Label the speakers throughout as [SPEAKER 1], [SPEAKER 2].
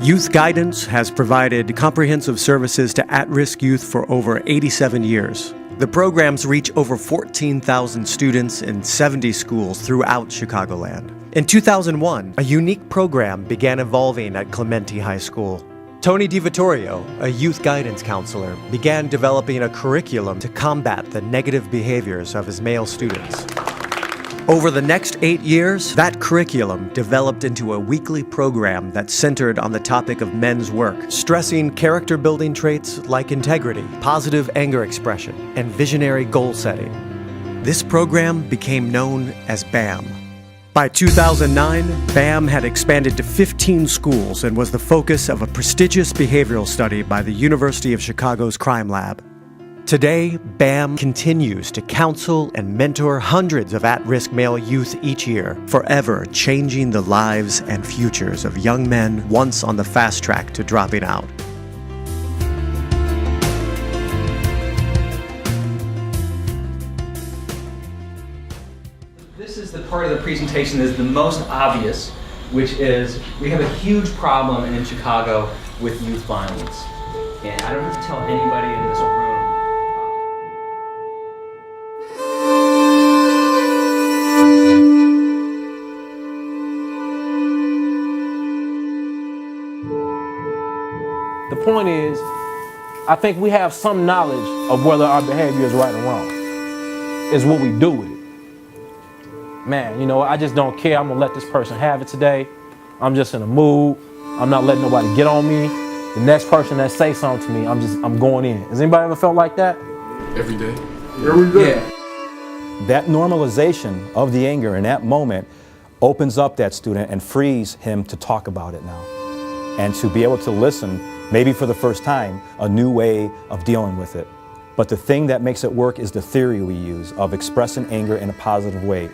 [SPEAKER 1] Youth Guidance has provided comprehensive services to at-risk youth for over 87 years. The programs reach over 14,000 students in 70 schools throughout Chicagoland. In 2001, a unique program began evolving at Clementi High School. Tony DiVittorio, a youth guidance counselor, began developing a curriculum to combat the negative behaviors of his male students. Over the next 8 years, that curriculum developed into a weekly program that centered on the topic of men's work, stressing character-building traits like integrity, positive anger expression, and visionary goal setting. This program became known as BAM. By 2009, BAM had expanded to 15 schools and was the focus of a prestigious behavioral study by the University of Chicago's Crime Lab. Today, BAM continues to counsel and mentor hundreds of at-risk male youth each year, forever changing the lives and futures of young men once on the fast track to dropping out.
[SPEAKER 2] This is the part of the presentation that is the most obvious, which is we have a huge problem in Chicago with youth violence. And I don't have to tell anybody in this room.
[SPEAKER 3] The point is, I think we have some knowledge of whether our behavior is right or wrong. It's what we do with it. Man, you know, I just don't care. I'm gonna let this person have it today. I'm just in a mood. I'm not letting nobody get on me. The next person that say something to me, I'm going in. Has anybody ever felt like that?
[SPEAKER 4] Every day. Every day.
[SPEAKER 3] Yeah.
[SPEAKER 5] That normalization of the anger in that moment opens up that student and frees him to talk about it now. And to be able to listen, maybe for the first time, a new way of dealing with it. But the thing that makes it work is the theory we use of expressing anger in a positive way.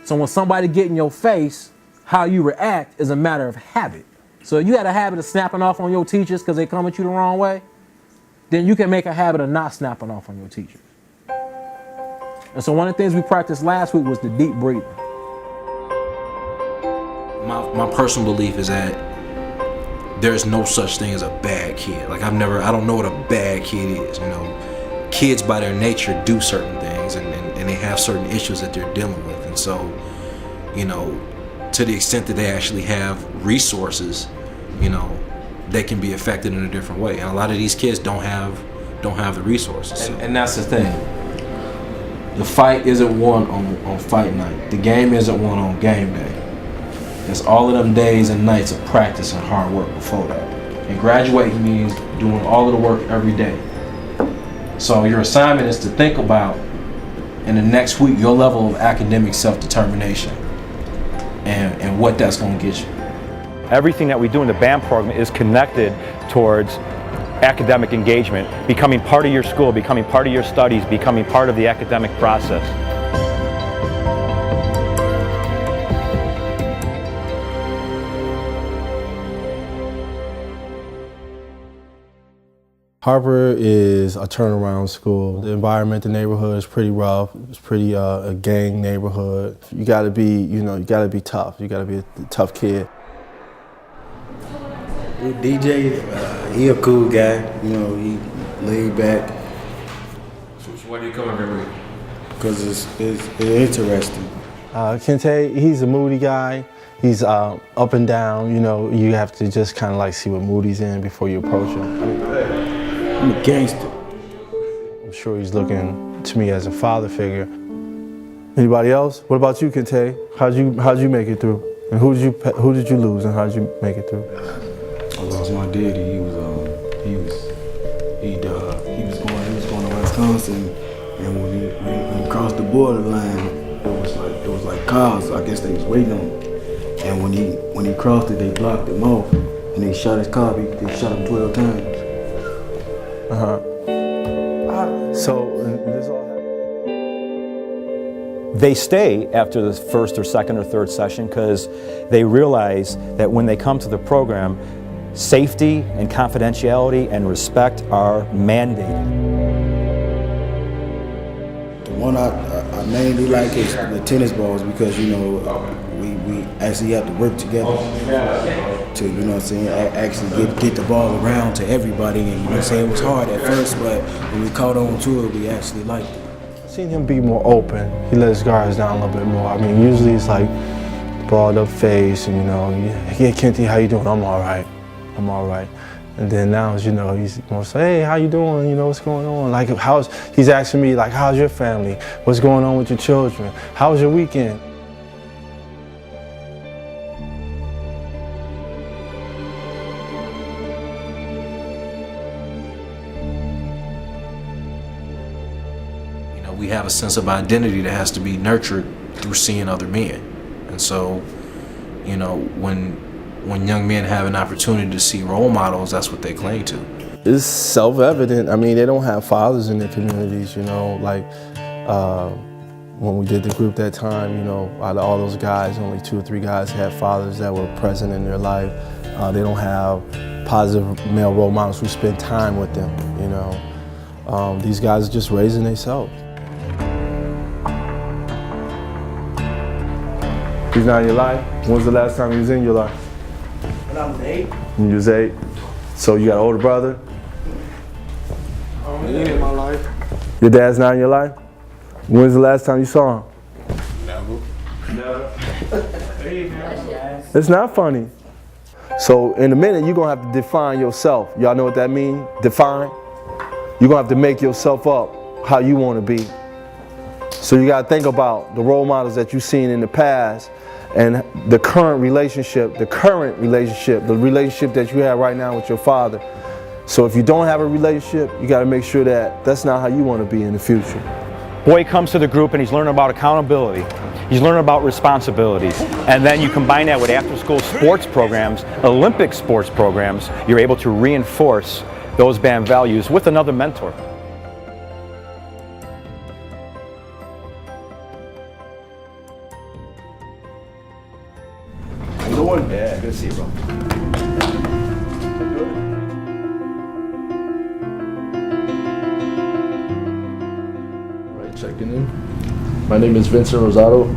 [SPEAKER 3] So when somebody get in your face, how you react is a matter of habit. So if you had a habit of snapping off on your teachers because they come at you the wrong way, then you can make a habit of not snapping off on your teachers. And so one of the things we practiced last week was the deep breathing.
[SPEAKER 4] My personal belief is that there's no such thing as a bad kid. Like I don't know what a bad kid is, you know. Kids by their nature do certain things and they have certain issues that they're dealing with. And so, you know, to the extent that they actually have resources, you know, they can be affected in a different way. And a lot of these kids don't have the resources. So.
[SPEAKER 6] And that's the thing. The fight isn't won on fight night. The game isn't won on game day. It's all of them days and nights of practice and hard work before that. And graduating means doing all of the work every day. So your assignment is to think about, in the next week, your level of academic self-determination and what that's going to get you.
[SPEAKER 5] Everything that we do in the BAM program is connected towards academic engagement, becoming part of your school, becoming part of your studies, becoming part of the academic process.
[SPEAKER 7] Harper is a turnaround school. The environment, the neighborhood is pretty rough. It's pretty a gang neighborhood. You gotta be, you gotta be tough. You gotta be a tough kid.
[SPEAKER 8] DJ, he a cool guy. He laid back.
[SPEAKER 4] So why do you come every week?
[SPEAKER 8] Because it's interesting.
[SPEAKER 7] Kente, he's a moody guy. He's up and down. You have to just kind of like see what mood he's in before you approach him.
[SPEAKER 8] I'm a gangster.
[SPEAKER 7] I'm sure he's looking to me as a father figure. Anybody else? What about you, Kente? How'd you make it through? And who did you lose, and how'd you make it through?
[SPEAKER 8] I lost my daddy. He was going to Wisconsin, and when he crossed the borderline, it was like cars. I guess they was waiting on him. And when he crossed it, they blocked him off, and they shot his car. They shot him 12 times.
[SPEAKER 7] So this all happened?
[SPEAKER 5] They stay after the first or second or third session because they realize that when they come to the program, safety and confidentiality and respect are mandated.
[SPEAKER 8] The one I I mainly like the tennis balls because, you know, we actually have to work together to, you know what I'm saying, actually get the ball around to everybody. And, you know what I'm saying, it was hard at first, but when we caught on to it, we actually liked it.
[SPEAKER 7] I've seen him be more open. He let his guards down a little bit more. I mean, usually it's like balled up face and, you know, yeah, Kenty, how you doing? I'm all right. I'm all right. And then now, you know, he's more say, hey, how you doing? You know, what's going on? Like, he's asking me, like, how's your family? What's going on with your children? How was your weekend?
[SPEAKER 4] You know, we have a sense of identity that has to be nurtured through seeing other men. And so, you know, when young men have an opportunity to see role models, that's what they cling to.
[SPEAKER 7] It's self-evident. I mean, they don't have fathers in their communities, you know, like when we did the group that time, you know, out of all those guys, only 2 or 3 guys had fathers that were present in their life. They don't have positive male role models who spend time with them, you know. These guys are just raising themselves. He's not in your life? When was the last time he was in your life?
[SPEAKER 8] When I was 8.
[SPEAKER 7] When you was 8? So you got an older brother?
[SPEAKER 8] In my life.
[SPEAKER 7] Your dad's not in your life? When's the last time you saw him? Never. It's not funny. So in a minute, you're gonna have to define yourself. Y'all know what that means? Define. You're gonna have to make yourself up how you wanna be. So you gotta think about the role models that you've seen in the past and the current relationship, the relationship that you have right now with your father. So if you don't have a relationship, you gotta make sure that that's not how you wanna be in the future.
[SPEAKER 5] Boy comes to the group and he's learning about accountability. He's learning about responsibilities. And then you combine that with after-school sports programs, Olympic sports programs, you're able to reinforce those band values with another mentor.
[SPEAKER 7] How you doing? Yeah, good to see you, bro. Right, checking in. My name is Vincent Rosado.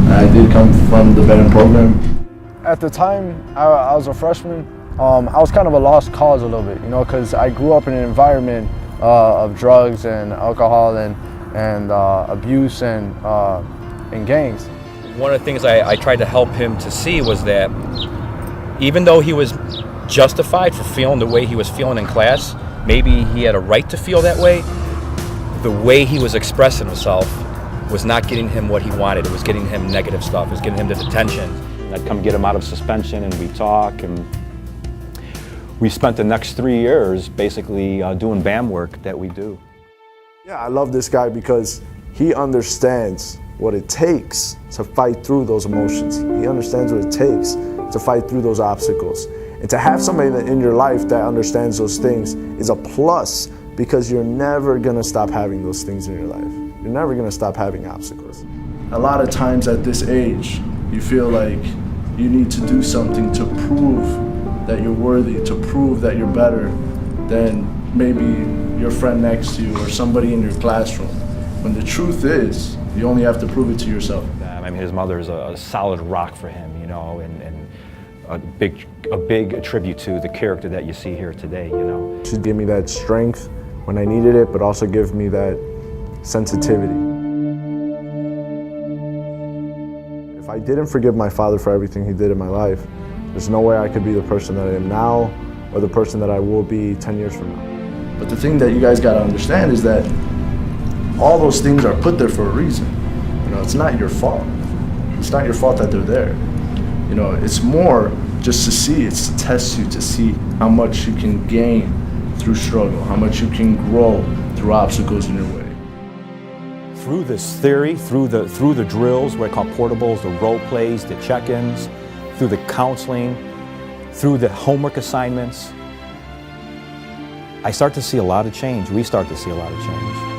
[SPEAKER 7] I did come from the veteran program.
[SPEAKER 9] At the time I was a freshman, I was kind of a lost cause a little bit, you know, because I grew up in an environment of drugs and alcohol and abuse and gangs.
[SPEAKER 10] One of the things I tried to help him to see was that even though he was justified for feeling the way he was feeling in class, maybe he had a right to feel that way he was expressing himself was not getting him what he wanted. It was getting him negative stuff. It was getting him the detention.
[SPEAKER 5] I'd come get him out of suspension and we talk, and we spent the next 3 years basically doing BAM work that we do.
[SPEAKER 7] Yeah, I love this guy because he understands what it takes to fight through those emotions. He understands what it takes to fight through those obstacles. And to have somebody in your life that understands those things is a plus, because you're never gonna stop having those things in your life. You're never gonna stop having obstacles. A lot of times at this age, you feel like you need to do something to prove that you're worthy, to prove that you're better than maybe your friend next to you or somebody in your classroom. When the truth is, you only have to prove it to yourself.
[SPEAKER 5] I mean, his mother is a solid rock for him, you know, and a big tribute to the character that you see here today, you know.
[SPEAKER 7] She'd give me that strength when I needed it, but also give me that sensitivity. If I didn't forgive my father for everything he did in my life, there's no way I could be the person that I am now or the person that I will be 10 years from now. But the thing that you guys gotta understand is that all those things are put there for a reason. You know, it's not your fault. It's not your fault that they're there. You know, it's more just to see, it's to test you, to see how much you can gain through struggle, how much you can grow through obstacles in your way.
[SPEAKER 5] Through this theory, through the drills, what I call portables, the role plays, the check-ins, through the counseling, through the homework assignments, I start to see a lot of change. We start to see a lot of change.